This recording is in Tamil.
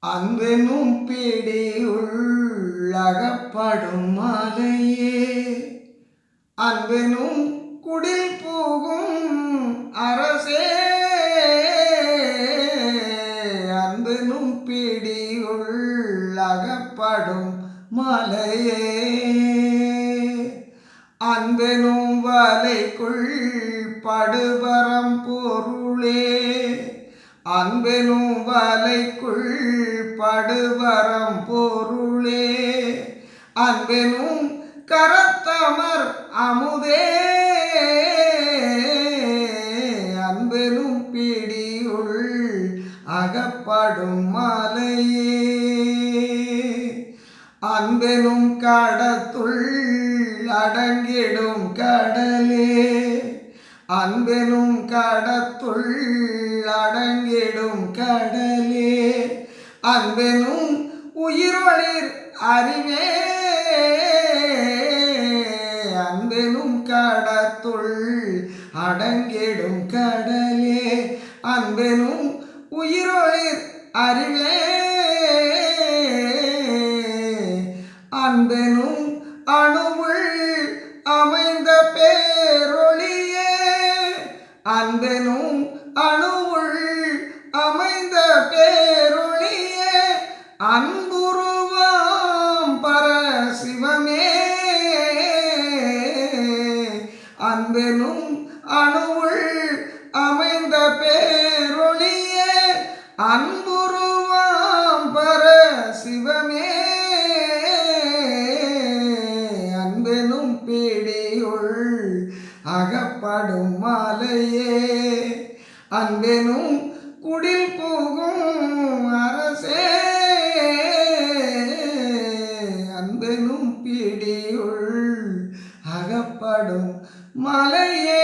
அன்பெனும் பிடியுள் அகப்படும் மாலையே அன்பெனும் குடில் புகும் அரசே அன்பெனும் பிடியுள் அகப்படும் மாலையே அன்பெனும் வலைக்குள் படுபரம் பொருளே அன்பெனும் வலைக்குள் படுபரம் பொருளே அன்பெனும் கரத்தமர் அமுதே அன்பெனும் பிடியுள் அகப்படும் மாலையே அன்பெனும் கடத்துள் அடங்கிடும் கடலே அன்பெனும் கடத்துள் அடங்கிடும் கடலே அன்பெனும் உயிரொளிர் அறிவே அன்பெனும் கடத்துள் அடங்கிடும் கடலே அன்பெனும் உயிரொளிர் அறிவே அன்பெனும் அணுவுள் அமைந்த பேரொளியே அன்பெனும் அணுவுள் அமைந்த பேரொளியே அன்புருவாம் பரசிவமே அன்பெனும் அணுவுள் அமைந்த பேரொளியே அன்புருவாம் பரசிவமே அன்பெனும் பிடியுள் அகப்படும் மாலையே அன்பெனும் குடில் புகும் அரசே அன்பெனும் பிடியுள் அகப்படும் மலையே